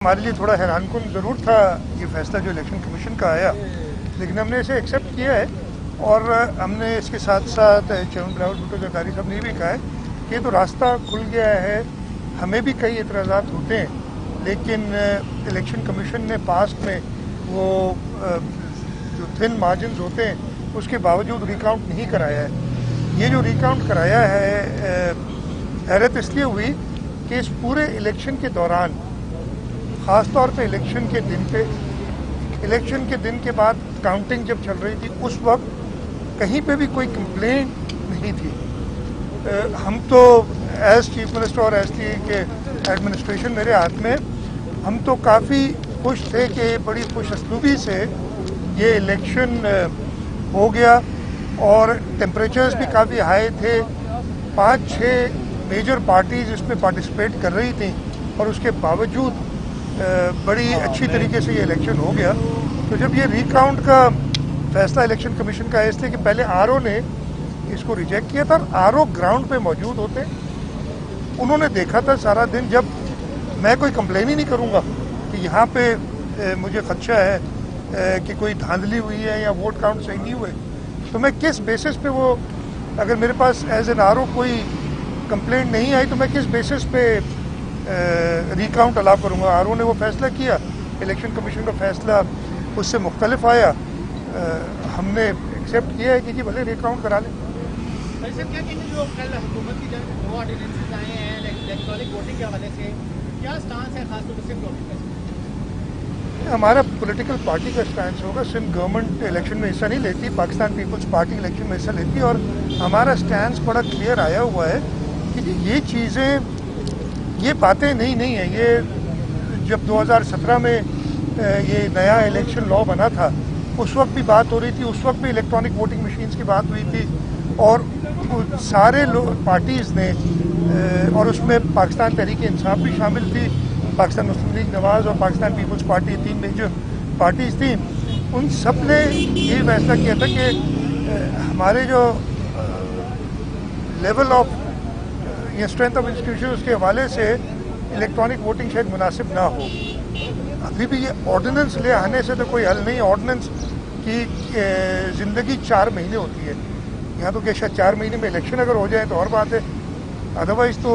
हमारे लिए थोड़ा हैरानकुन ज़रूर था ये फैसला जो इलेक्शन कमीशन का आया, लेकिन हमने इसे एक्सेप्ट किया है और हमने इसके साथ साथ चेयरमैन बिलावल भुट्टो जरदारी साहब ने भी कहा है कि ये तो रास्ता खुल गया है। हमें भी कई एतराज़ात होते हैं, लेकिन इलेक्शन कमीशन ने पास्ट में वो जो थिन मार्जिन होते हैं उसके बावजूद रिकाउंट नहीं कराया है। ये जो रिकाउंट कराया है हैरत इसलिए हुई कि इस पूरे इलेक्शन के दौरान, ख़ासतौर पे इलेक्शन के दिन के बाद काउंटिंग जब चल रही थी उस वक्त कहीं पे भी कोई कंप्लेंट नहीं थी। हम तो एज चीफ मिनिस्टर और एज के एडमिनिस्ट्रेशन मेरे हाथ में, हम तो काफ़ी खुश थे कि बड़ी खुशअस्लूबी से ये इलेक्शन हो गया और टेम्परेचर्स भी काफ़ी हाई थे। 5-6 मेजर पार्टीज इसमें पार्टिसिपेट कर रही थी और उसके बावजूद बड़ी अच्छी तरीके से ये इलेक्शन हो गया। तो जब ये रिकाउंट का फैसला इलेक्शन कमीशन का है, इसलिए कि पहले आरओ ने इसको रिजेक्ट किया था, आरओ ग्राउंड पे मौजूद होते, उन्होंने देखा था सारा दिन। जब मैं कोई कंप्लेन ही नहीं करूँगा कि यहाँ पे मुझे खदशा है कि कोई धांधली हुई है या वोट काउंट सही नहीं हुए, तो मैं किस बेसिस पे वो, अगर मेरे पास एज एन आरओ कोई कंप्लेंट नहीं आई तो मैं किस बेसिस पे रिकाउंट अलाउ करूँगा। आरओ ने वो फैसला किया, इलेक्शन कमीशन का फैसला उससे मुख्तलिफ आया, हमने एक्सेप्ट किया है कि जी भले रिकाउंट करा लें। सर क्या कहेंगे जो कल हुकूमत की जब 2 ऑर्डिनेंसेस आए हैं इलेक्ट्रॉनिक वोटिंग के हवाले से, क्या स्टांस है खासतौर पर सिंध गवर्नमेंट का? हमारा पॉलिटिकल पार्टी का स्टैंड होगा। सिंध गवर्नमेंट इलेक्शन में हिस्सा नहीं लेती, पाकिस्तान पीपल्स पार्टी इलेक्शन में हिस्सा लेती, और हमारा स्टैंड बड़ा क्लियर आया हुआ है कि ये चीज़ें, ये बातें नहीं है। ये जब 2017 में ये नया इलेक्शन लॉ बना था उस वक्त भी बात हो रही थी, उस वक्त भी इलेक्ट्रॉनिक वोटिंग मशीन्स की बात हुई थी और सारे पार्टीज़ ने, और उसमें पाकिस्तान तहरीक इंसाफ भी शामिल थी, पाकिस्तान मुस्लिम लीग नवाज़ और पाकिस्तान पीपल्स पार्टी, 3 मेजर पार्टीज़ थी, उन सब ने ये फैसला किया था कि हमारे जो लेवल ऑफ या स्ट्रेंथ ऑफ इंस्टीट्यूशन उसके हवाले से इलेक्ट्रॉनिक वोटिंग शायद मुनासिब ना हो। अभी भी ये ऑर्डिनेंस ले आने से तो कोई हल नहीं। ऑर्डिनेंस की ज़िंदगी 4 महीने होती है, यहाँ तो क्या शायद 4 महीने में इलेक्शन अगर हो जाए तो और बात है, अदरवाइज़ तो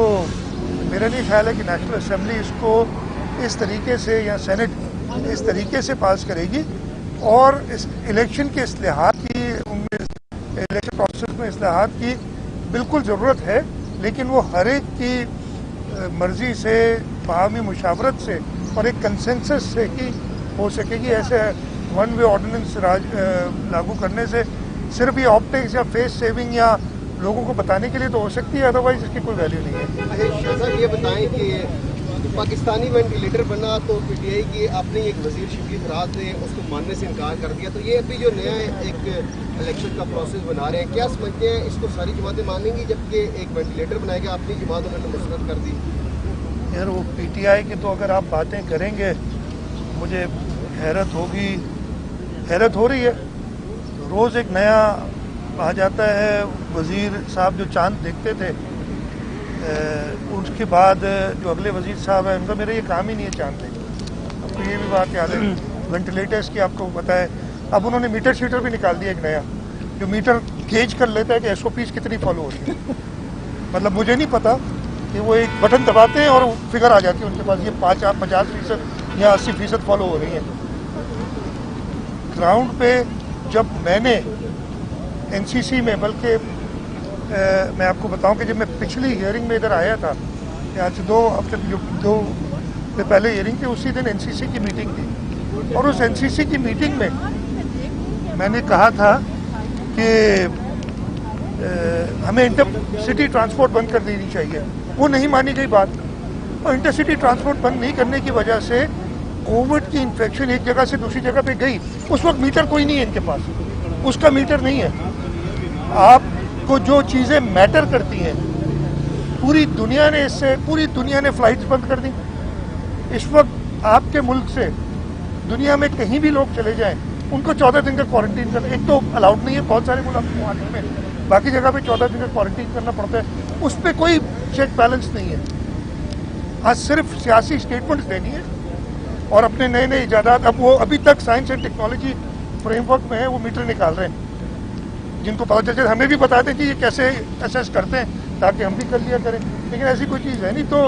मेरा नहीं ख्याल है कि नेशनल असेंबली इसको इस तरीके से या सेनेट इस तरीके से पास करेगी। और इस इलेक्शन के इस्लाहात की, इलेक्शन प्रोसेस में इस्लाहात की बिल्कुल ज़रूरत है, लेकिन वो हर एक की मर्ज़ी से, बाहमी मुशावरत से और एक कंसेंसस से ही हो सकेगी। ऐसे वन वे ऑर्डिनेंस लागू करने से सिर्फ ये ऑप्टिक्स या फेस सेविंग या लोगों को बताने के लिए तो हो सकती है, अदरवाइज इसकी कोई वैल्यू नहीं है। शाह साहब ये बताएं कि पाकिस्तानी वेंटिलेटर बना तो पीटीआई की अपने एक वजीर शिबली फराज ने उसको मानने से इनकार कर दिया, तो ये अभी जो नया एक इलेक्शन का प्रोसेस बना रहे हैं, क्या समझते हैं इसको सारी जमातें मानेंगी जबकि एक वेंटिलेटर बनाएगा अपनी जमात उन्होंने मुस्तरद कर दी? यार वो पीटीआई की तो अगर आप बातें करेंगे मुझे हैरत होगी, हैरत हो रही है। रोज़ एक नया आ जाता है। वज़ीर साहब जो चांद देखते थे, उसके बाद जो अगले वज़ीर साहब हैं उनका मेरा ये काम ही नहीं है चांद देखना। आपको ये भी बात याद है वेंटिलेटर्स की, आपको पता है अब उन्होंने मीटर शीटर भी निकाल दिया एक नया, जो मीटर गेज कर लेता है कि एसओपीज़ कितनी फॉलो हो रही है। मतलब मुझे नहीं पता कि वो एक बटन दबाते हैं और फिगर आ जाती है उनके पास, ये 50% या 80% फॉलो हो रही है। ग्राउंड पे जब मैंने एनसीसी में, बल्कि मैं आपको बताऊं कि जब मैं पिछली हियरिंग में इधर आया था, आज से 2 हफ्ते से पहले हियरिंग थी, उसी दिन एनसीसी की मीटिंग थी और उस एनसीसी की मीटिंग में मैंने कहा था कि हमें इंटरसिटी ट्रांसपोर्ट बंद कर देनी चाहिए। वो नहीं मानी गई बात, और इंटरसिटी ट्रांसपोर्ट बंद नहीं करने की वजह से कोविड की इन्फेक्शन एक जगह से दूसरी जगह पे गई। उस वक्त मीटर कोई नहीं है इनके पास, उसका मीटर नहीं है। आपको जो चीज़ें मैटर करती हैं, पूरी दुनिया ने फ्लाइट्स बंद कर दी। इस वक्त आपके मुल्क से दुनिया में कहीं भी लोग चले जाएं, उनको 14 दिन का क्वारंटीन करना, एक तो अलाउड नहीं है बहुत सारे मुल्क में, बाकी जगह पे 14 दिन का क्वारंटीन करना पड़ता है। उस पर कोई चेक बैलेंस नहीं है। आज सिर्फ सियासी स्टेटमेंट्स देनी है और अपने नए नए इजादात, अब वो अभी तक साइंस एंड टेक्नोलॉजी फ्रेमवर्क में है, वो मीटर निकाल रहे हैं, जिनको पता चल जाए हमें भी बता दें कि ये कैसे असेस करते हैं ताकि हम भी कर लिया करें। लेकिन ऐसी कोई चीज़ है नहीं, तो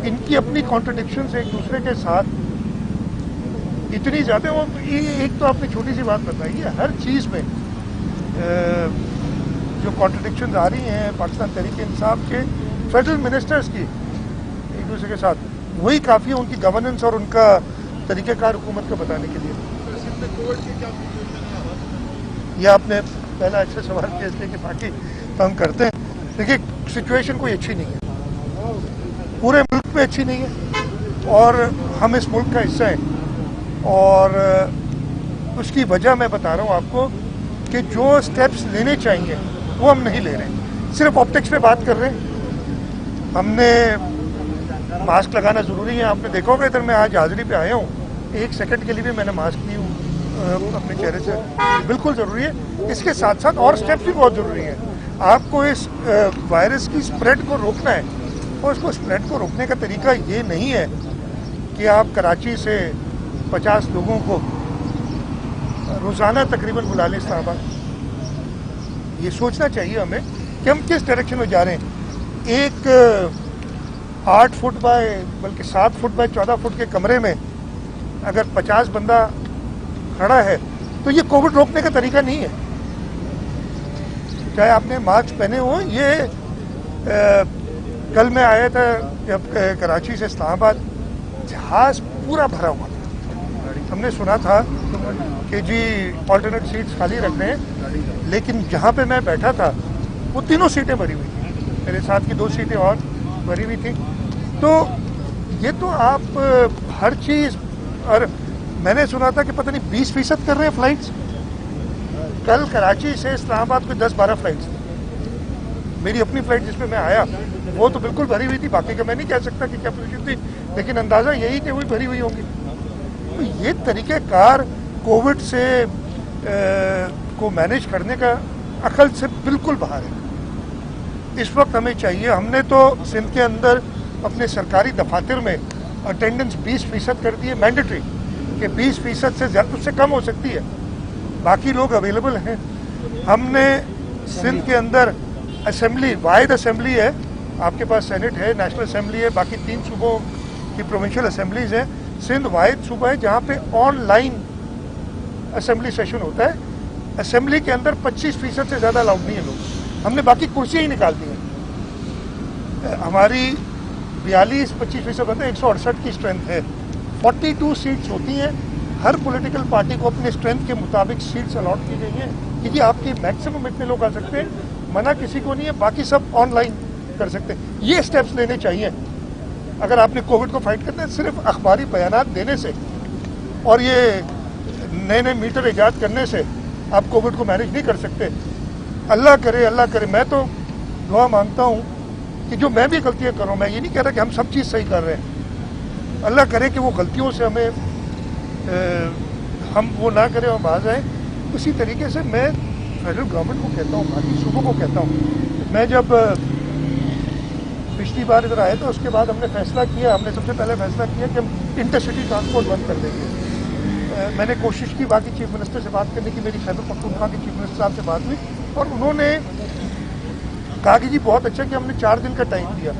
इनकी अपनी कॉन्ट्रडिक्शन एक दूसरे के साथ इतनी ज़्यादा। वो एक तो आपने छोटी सी बात बताई है, हर चीज़ में जो कॉन्ट्रडिक्शन आ रही हैं पाकिस्तान तहरीक-ए-इंसाफ के फेडरल मिनिस्टर्स की एक दूसरे के साथ, वही काफ़ी है उनकी गवर्नेंस और उनका तरीक़ेकार हुकूमत को बताने के लिए। ये आपने पहला अच्छा सवाल किया, इसलिए कि बाकी तो हम करते हैं। देखिए, सिचुएशन कोई अच्छी नहीं है, पूरे मुल्क में अच्छी नहीं है, और हम इस मुल्क का हिस्सा हैं, और उसकी वजह मैं बता रहा हूँ आपको कि जो स्टेप्स लेने चाहिए वो हम नहीं ले रहे हैं, सिर्फ ऑप्टिक्स पे बात कर रहे हैं। हमने मास्क लगाना ज़रूरी है, आपने देखा होगा इधर मैं आज हाजिरी पे आया हूँ, 1 सेकंड के लिए भी मैंने मास्क नहीं अपने चेहरे से, बिल्कुल ज़रूरी है। इसके साथ साथ और स्टेप्स भी बहुत ज़रूरी हैं। आपको इस वायरस की स्प्रेड को रोकना है, और उसको स्प्रेड को रोकने का तरीका ये नहीं है कि आप कराची से 50 लोगों को रोज़ाना तकरीबन बुला लें इस्लामाबाद। ये सोचना चाहिए हमें कि हम किस डायरेक्शन में जा रहे हैं। एक 8 फुट बाय बल्कि 7 फुट बाय 14 फुट के कमरे में अगर 50 बंदा खड़ा है तो ये कोविड रोकने का तरीका नहीं है, चाहे आपने मास्क पहने हो। ये कल मैं आया था जब कराची से इस्लामाबाद, जहाज पूरा भरा हुआ था। हमने सुना था कि जी ऑल्टरनेट सीट्स खाली रख रहे हैं, लेकिन जहाँ पे मैं बैठा था वो तीनों सीटें भरी हुई थी, मेरे साथ की 2 सीटें और भरी हुई थी। तो ये तो आप हर चीज़, और मैंने सुना था कि पता नहीं 20% कर रहे हैं फ्लाइट्स। कल कराची से इस्लामाबाद को 10-12 फ्लाइट्स थी। मेरी अपनी फ्लाइट जिसमें मैं आया वो तो बिल्कुल भरी हुई थी, बाकी का मैं नहीं कह सकता कि क्या पोजीशन थी, लेकिन अंदाज़ा यही कि वही भरी हुई होंगी। तो ये तरीक़ेकार कोविड से को मैनेज करने का अकल से बिल्कुल बाहर है। इस वक्त हमें चाहिए, हमने तो सिंध के अंदर अपने सरकारी दफातर में अटेंडेंस 20% कर दी है, मैंडेटरी, कि 20% से ज़्यादा, उससे कम हो सकती है, बाकी लोग अवेलेबल हैं। हमने सिंध के अंदर असेंबली, वाहिद असेंबली है, आपके पास सेनेट है, नेशनल असेंबली है, बाकी 3 सूबों की प्रोविंशियल असेंबलीज हैं। सिंध वाहिद सूबा है जहाँ पे ऑनलाइन असेंबली सेशन होता है। असेंबली के अंदर 25% से ज़्यादा अलाउड नहीं है लोग, हमने बाकी कुर्सियाँ ही निकाल दी हैं। हमारी 42-25% बनते, 168 की स्ट्रेंथ है, 42 सीट्स होती हैं। हर पॉलिटिकल पार्टी को अपने स्ट्रेंथ के मुताबिक सीट्स अलॉट की गई हैं कि जी आपकी मैक्सिमम इतने लोग आ सकते हैं, मना किसी को नहीं है, बाकी सब ऑनलाइन कर सकते हैं। ये स्टेप्स लेने चाहिए अगर आपने कोविड को फाइट करना है। सिर्फ अखबारी बयानात देने से और ये नए नए मीटर ईजाद करने से आप कोविड को मैनेज नहीं कर सकते। अल्लाह करे, मैं तो दुआ मांगता हूँ कि जो मैं भी गलतियाँ कर रहा हूँ, मैं ये नहीं कह रहा कि हम सब चीज़ सही कर रहे हैं, अल्लाह करे कि वो गलतियों से हमें हम वो ना करें और बाज आए। उसी तरीके से मैं फेडरल गवर्नमेंट को कहता हूँ, बाकी सूबों को कहता हूँ। मैं जब पिछली बार इधर आया था उसके बाद हमने फैसला किया, हमने सबसे पहले फैसला किया कि हम इंटरसिटी ट्रांसपोर्ट बंद कर देंगे। मैंने कोशिश की बाकी चीफ मिनिस्टर से बात करने की, मेरी खैबर पख्तूनख्वा के चीफ मिनिस्टर साहब से बात हुई और उन्होंने कहा कि जी बहुत अच्छा कि हमने 4 दिन का टाइम दिया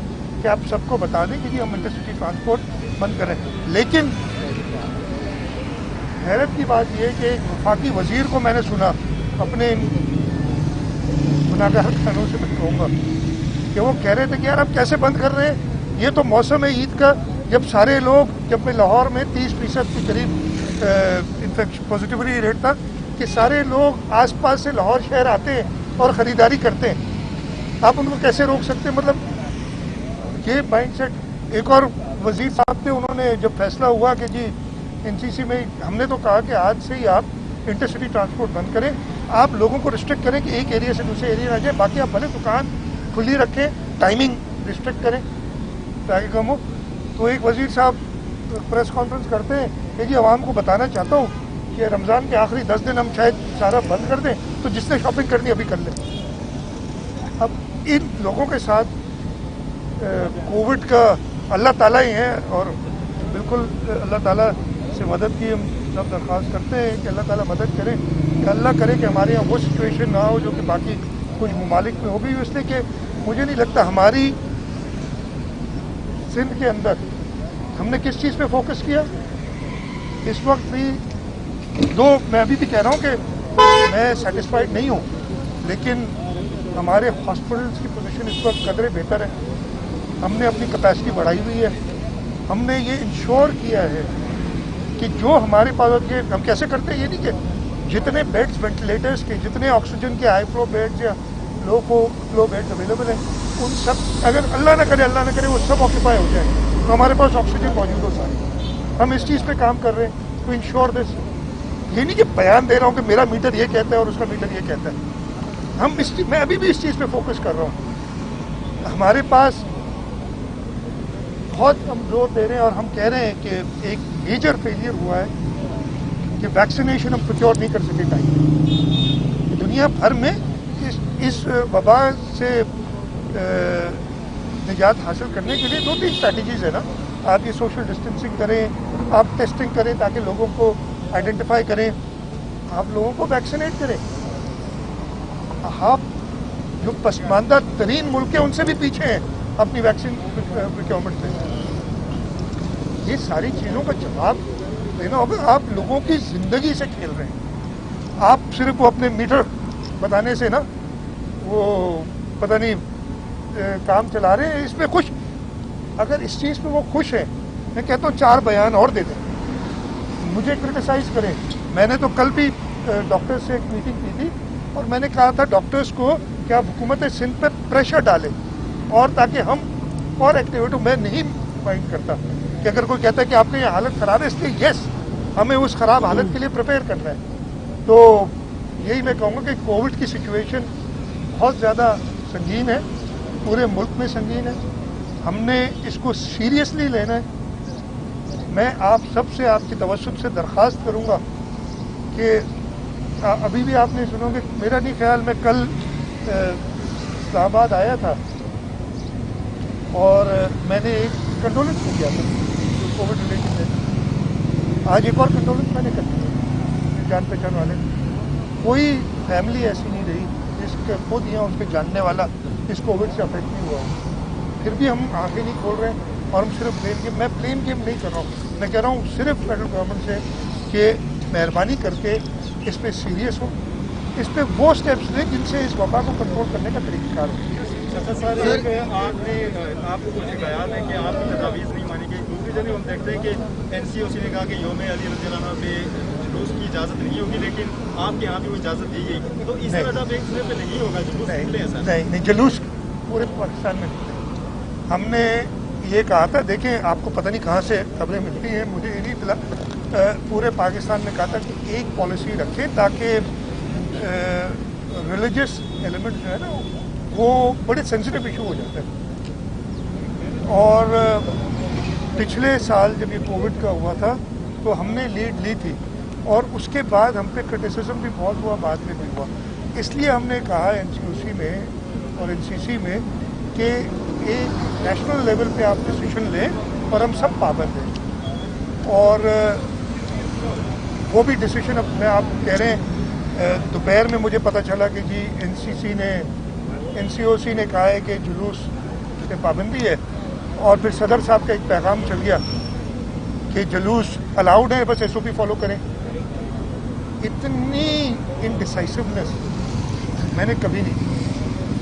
कि आप सबको बता दें कि जी हम इंटरसिटी ट्रांसपोर्ट बंद करें। लेकिन हैरत की बात यह है कि वफाकी वजीर को मैंने सुना अपने गुनाहगार खानों से, मैं कहूँगा कि वो कह रहे थे कि यार आप कैसे बंद कर रहे हैं, ये तो मौसम है ईद का, जब सारे लोग, जब मैं लाहौर में 30% के करीब इन्फेक्शन पॉजिटिविटी रेट था कि सारे लोग आसपास से लाहौर शहर आते हैं और ख़रीदारी करते हैं, आप उनको कैसे रोक सकते हैं। मतलब ये माइंडसेट। एक और वजीर साहब थे, उन्होंने जब फैसला हुआ कि जी एनसीसी में, हमने तो कहा कि आज से ही आप इंटरसिटी ट्रांसपोर्ट बंद करें, आप लोगों को रिस्ट्रिक्ट करें कि एक एरिया से दूसरे एरिया ना जाए, बाकी आप भले दुकान खुली रखें, टाइमिंग रिस्ट्रिक्ट करें ताकि कम हो। तो एक वजीर साहब प्रेस कॉन्फ्रेंस करते हैं कि जी आवाम को बताना चाहता हूँ कि रमज़ान के आखिरी 10 दिन हम शायद सारा बंद कर दें, तो जिसने शॉपिंग करनी अभी कर लें। अब इन लोगों के साथ कोविड का अल्लाह ताला ही है और बिल्कुल अल्लाह ताला से मदद की हम सब दरख्वास्त करते हैं कि अल्लाह ताला मदद करें, कि अल्लाह करे कि हमारे यहाँ वो सिचुएशन ना हो जो कि बाकी कुछ ममालिक में हो भी, इसलिए कि मुझे नहीं लगता हमारी सिंध के अंदर हमने किस चीज़ पे फोकस किया इस वक्त भी। मैं अभी भी कह रहा हूँ कि मैं सेटिस्फाइड नहीं हूँ, लेकिन हमारे हॉस्पिटल्स की पोजीशन इस वक्त कदरे बेहतर है। हमने अपनी कैपेसिटी बढ़ाई हुई है, हमने ये इंश्योर किया है कि जो हमारे पास होती है, हम कैसे करते हैं ये नहीं कि जितने बेड्स वेंटिलेटर्स के, जितने ऑक्सीजन के हाई फ्लो बेड्स या लो फ्लो बेड्स अवेलेबल हैं, उन सब अगर अल्लाह ना करे वो सब ऑक्यूपाई हो जाए तो हमारे पास ऑक्सीजन मौजूद हो सारी। हम इस चीज़ पे काम कर रहे हैं टू इंश्योर दिस। ये नहीं कि बयान दे रहा हूँ कि मेरा मीटर ये कहता है और उसका मीटर ये कहता है। मैं अभी भी इस चीज़ पे फोकस कर रहा हूँ। हमारे पास बहुत हम जोर दे रहे हैं और हम कह रहे हैं कि एक मेजर फेलियर हुआ है कि वैक्सीनेशन हम प्रोक्योर नहीं कर सके टाइम पे। दुनिया भर में इस वबा से निजात हासिल करने के लिए 2-3 स्ट्रैटेजीज है ना। आप ये सोशल डिस्टेंसिंग करें, आप टेस्टिंग करें ताकि लोगों को आइडेंटिफाई करें, आप लोगों को वैक्सीनेट करें। आप जो पसमानदा तरीन मुल्क है उनसे भी पीछे हैं अपनी वैक्सीन प्रोक्योरमेंट में। ये सारी चीज़ों का जवाब देना होगा। आप लोगों की ज़िंदगी से खेल रहे हैं। आप सिर्फ वो अपने मीटर बताने से ना वो पता नहीं काम चला रहे हैं। इसमें खुश, अगर इस चीज़ पे वो खुश है, मैं कहता हूँ 4 बयान और दे दें, मुझे क्रिटिसाइज करें। मैंने तो कल भी डॉक्टर्स से एक मीटिंग की थी और मैंने कहा था डॉक्टर्स को कि आप हुकूमत सिंध पे प्रेशर डालें और ताकि हम और एक्टिविटी। मैं नहीं माइंड करता कि अगर कोई कहता है कि आपकी ये हालत ख़राब है इसलिए यस हमें उस ख़राब हालत के लिए प्रिपेयर करना है। तो यही मैं कहूँगा कि कोविड की सिचुएशन बहुत ज़्यादा संगीन है, पूरे मुल्क में संगीन है। हमने इसको सीरियसली लेना है। मैं आप सबसे आपकी तवज्जुह से दरख्वास्त करूँगा कि अभी भी आपने सुनोगे, मेरा नहीं ख्याल, मैं कल इस्लामाबाद आया था और मैंने एक कंडोलेंस को किया था जो कोविड रिलेटेड है। आज एक और कंडोलेंस मैंने कर दी जान पहचान वाले। कोई फैमिली ऐसी नहीं रही जिसके खुद या उसके जानने वाला इस कोविड से अफेक्ट नहीं हुआ। फिर भी हम आंखें नहीं खोल रहे हैं और हम सिर्फ ब्लेम गेम, मैं ब्लेम गेम नहीं कर रहा हूँ, मैं कह रहा हूँ सिर्फ फेडरल गवर्नमेंट से कि मेहरबानी करके इस पर सीरियस हो, इस पर वो स्टेप्स लें जिनसे इस वबा को कंट्रोल करने का तरीक़ाकार हो। अच्छा सर, एक आपको कुछ बयान है कि आपकी तजावीज़ नहीं मानी गई। दूसरी जगह हम देखते हैं कि NCOC ने कहा कि यौम अली रज़ियल्लाहु पे जुलूस की इजाज़त नहीं होगी, लेकिन आपके यहाँ भी वो इजाज़त दी गई। तो इस तरह एक दूसरे पे नहीं होगा जुलूस निकले हैं सर? नहीं, जुलूस पूरे पाकिस्तान में निकले। हमने ये कहा था, देखें आपको पता नहीं कहाँ से खबरें मिलती हैं, मुझे ये नहीं मिला। पूरे पाकिस्तान में कहा था कि एक पॉलिसी रखें ताकि रिलीजियस एलिमेंट जो है ना वो बड़े सेंसिटिव इशू हो जाता है। और पिछले साल जब ये कोविड का हुआ था तो हमने लीड ली थी और उसके बाद हम पे क्रिटिसिज्म भी बहुत हुआ, बाद में भी हुआ। इसलिए हमने कहा NCOC में और NCC में कि एक नेशनल लेवल पे आप डिसीजन लें और हम सब पाबंद हैं। और वो भी डिसीजन अब मैं आप कह रहे हैं, दोपहर में मुझे पता चला कि जी NCOC ने कहा है कि जुलूस पे पाबंदी है और फिर सदर साहब का एक पैगाम चल गया कि जुलूस अलाउड है, बस SOP फॉलो करें। इतनी इनडिसाइसिवनेस मैंने कभी नहीं।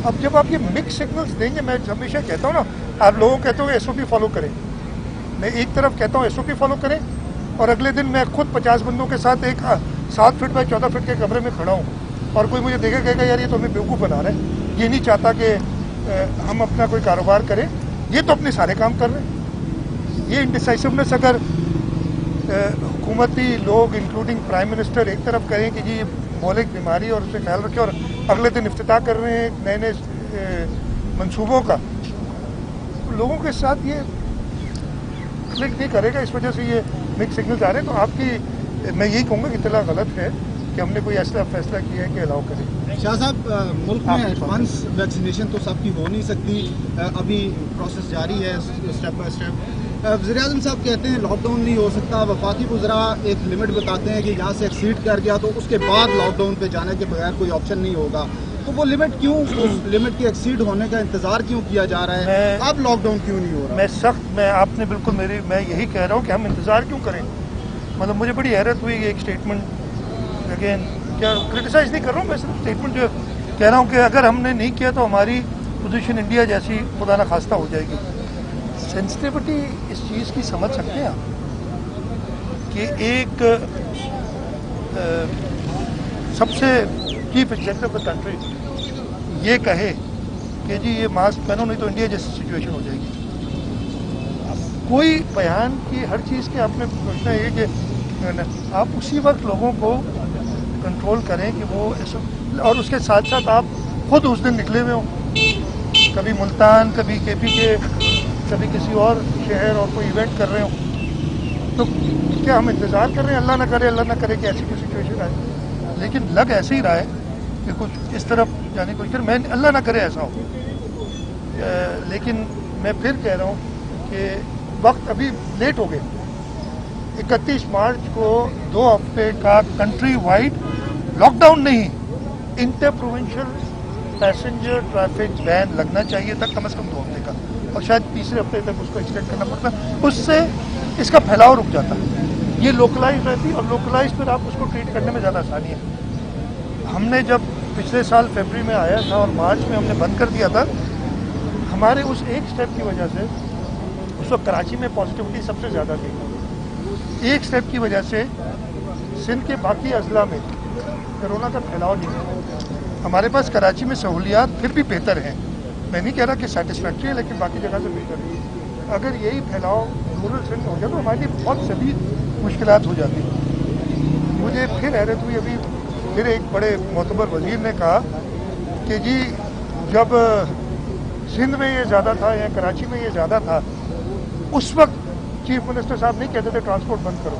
अब जब आप ये मिक्स सिग्नल्स देंगे, मैं हमेशा कहता हूँ ना, आप लोगों को कहते हो SOP फॉलो करें, मैं एक तरफ कहता हूँ SOP फॉलो करें और अगले दिन मैं खुद 50 बंदों के साथ एक 7 फीट बाय 14 फीट के कमरे में खड़ा हूँ और कोई मुझे देखेगा कहेगा यार ये तो हमें बेवकूफ़ बना रहा है, ये नहीं चाहता कि हम अपना कोई कारोबार करें, ये तो अपने सारे काम कर रहे हैं। ये इनडिसाइसिवनेस अगर हुकूमती लोग इंक्लूडिंग प्राइम मिनिस्टर एक तरफ करें कि जी ये मौलिक बीमारी और उससे ख्याल रखें और अगले दिन इफ्तिताह कर रहे हैं नए नए मंसूबों का, तो लोगों के साथ ये क्लिक नहीं करेगा। इस वजह से ये मिक्स सिग्नल्स आ रहे हैं। तो आपकी मैं यही कहूँगा कि इतना गलत है कि हमने कोई ऐसा फैसला किया है कि अलाउ करें। शाह साहब, मुल्क में एडवांस वैक्सीनेशन तो सबकी हो नहीं सकती, अभी प्रोसेस जारी है स्टेप बाय स्टेप। वज़ीर-ए-आज़म साहब कहते हैं लॉकडाउन नहीं हो सकता, वफाकी वज़रा एक लिमिट बताते हैं कि यहाँ से एक्सीड कर गया तो उसके बाद लॉकडाउन पे जाने के बगैर कोई ऑप्शन नहीं होगा, तो वो लिमिट क्यों, उस लिमिट के एक्सीड होने का इंतज़ार क्यों किया जा रहा है, अब लॉकडाउन क्यों नहीं हो रहा? मैं आपने बिल्कुल मैं यही कह रहा हूँ कि हम इंतज़ार क्यों करें। मतलब मुझे बड़ी हैरत हुई एक स्टेटमेंट, अगेन क्या क्रिटिसाइज़ नहीं कर रहा हूँ, मैं सिर्फ स्टेटमेंट जो कह रहा हूँ कि अगर हमने नहीं किया तो हमारी पोजीशन इंडिया जैसी खुदा न खास्ता हो जाएगी। सेंसिटिविटी इस चीज़ की समझ सकते हैं आप कि एक सबसे chief executive of the country ये कहे कि जी ये मास्क पहनो नहीं तो इंडिया जैसी सिचुएशन हो जाएगी। कोई बयान की हर चीज़ के आपने सोचना है कि आप उसी वक्त लोगों को कंट्रोल करें कि वो और उसके साथ साथ आप खुद उस दिन निकले हुए हो, कभी मुल्तान, कभी KP के, कभी किसी और शहर और कोई इवेंट कर रहे हो, तो क्या हम इंतज़ार कर रहे हैं अल्लाह ना करे कि ऐसी कोई सिचुएशन आए। लेकिन लग ऐसे ही रहा है कि कुछ इस तरफ जाने को मैं अल्लाह ना करे ऐसा हो। लेकिन मैं फिर कह रहा हूँ कि वक्त अभी लेट हो गए। 31 मार्च को 2 हफ्ते का कंट्री वाइड लॉकडाउन नहीं, inter provincial passenger traffic ban लगना चाहिए था कम से कम 2 हफ्ते का, और शायद तीसरे हफ्ते तक उसको एक्सटेंड करना पड़ता, उससे इसका फैलाव रुक जाता। ये लोकलाइज रहती और लोकलाइज फिर आप उसको ट्रीट करने में ज़्यादा आसानी है। हमने जब पिछले साल फरवरी में आया था और मार्च में हमने बंद कर दिया था, हमारे उस एक स्टेप की वजह से उस वक्त कराची में पॉजिटिविटी सबसे ज़्यादा थी। एक स्टेप की वजह से सिंध के बाकी अजला में कोरोना का फैलाव नहीं है। हमारे पास कराची में सहूलियात फिर भी बेहतर हैं, मैं नहीं कह रहा कि सेटिस्फैक्ट्री है, लेकिन बाकी जगह से बेहतर है। अगर यही फैलाव रूरल सिंध हो जाए तो हमारे लिए बहुत शदीद मुश्किलात हो जाती। मुझे फिर हैरत हुई, अभी फिर एक बड़े मोतबर वज़ीर ने कहा कि जी जब सिंध में ये ज़्यादा था या कराची में ये ज़्यादा था, उस वक्त चीफ मिनिस्टर साहब नहीं कहते थे ट्रांसपोर्ट बंद करो।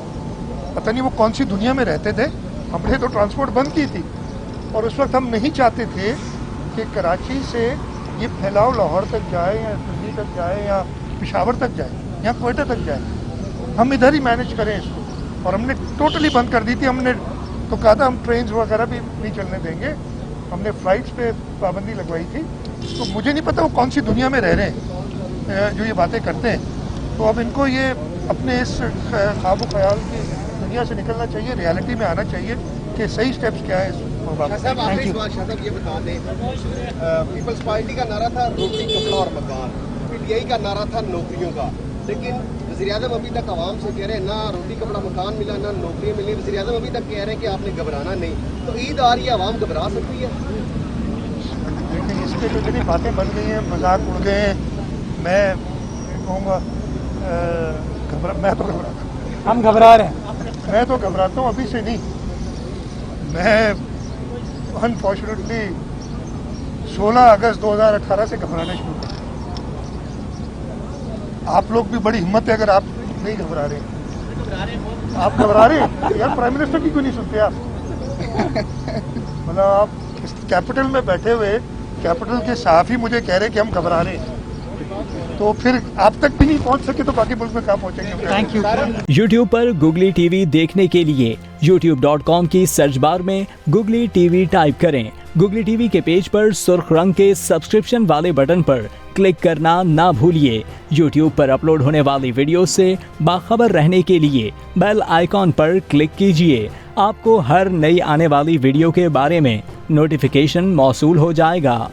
पता नहीं वो कौन सी दुनिया में रहते थे, हमने तो ट्रांसपोर्ट बंद की थी। और उस वक्त हम नहीं चाहते थे कि कराची से ये फैलाव लाहौर तक जाए या दिल्ली तक जाए या पेशावर तक जाए या क्वेटा तक जाए, हम इधर ही मैनेज करें इसको। और हमने टोटली बंद कर दी थी। हमने तो कहा था हम ट्रेन वगैरह भी नहीं चलने देंगे, हमने फ़्लाइट्स पे पाबंदी लगवाई थी। तो मुझे नहीं पता वो कौन सी दुनिया में रह रहे हैं जो ये बातें करते हैं। तो अब इनको ये अपने इस ख्वाब ख्याल की दुनिया से निकलना चाहिए, रियलिटी में आना चाहिए कि सही स्टेप्स क्या है इस शाह साहब ये बता दें, पीपल्स पार्टी का नारा था रोटी कपड़ा और मकान, PTI का नारा था नौकरियों का, लेकिन वज़ीर-ए-आज़म अभी तक आवाम से कह रहे हैं ना रोटी कपड़ा मकान मिला ना नौकरी मिली। वज़ीर-ए-आज़म अभी तक कह रहे हैं कि आपने घबराना नहीं, तो ईद आ रही है, आवाम घबरा सकती है। लेकिन इस पर तो इतनी बातें बन गई हैं, मजाक उड़ गए हैं। मैं कहूँगा मैं तो घबराता, हम घबरा रहे हैं। मैं तो घबराता हूँ अभी से नहीं। मैं अनफॉर्चुनेटली 16 अगस्त 2018 से घबराना शुरू कर। आप लोग भी बड़ी हिम्मत है अगर आप नहीं घबरा रहे हैं। आप घबरा रहे हैं यार, प्राइम मिनिस्टर की क्यों नहीं सुनते आप? मतलब आप कैपिटल में बैठे हुए कैपिटल के सहाफ़ी मुझे कह रहे हैं कि हम घबरा रहे हैं, तो फिर आप तक भी नहीं पहुंच सके तो बाकी मुल्क में कहाँ पहुंचेंगे? Thank you. YouTube पर Google TV देखने के लिए youtube.com की सर्च बार में Google TV टाइप करें। Google TV के पेज पर सुर्ख रंग के सब्सक्रिप्शन वाले बटन पर क्लिक करना ना भूलिए। YouTube पर अपलोड होने वाली वीडियो से बाखबर रहने के लिए बेल आइकॉन पर क्लिक कीजिए। आपको हर नई आने वाली वीडियो के बारे में नोटिफिकेशन मौसूल हो जाएगा।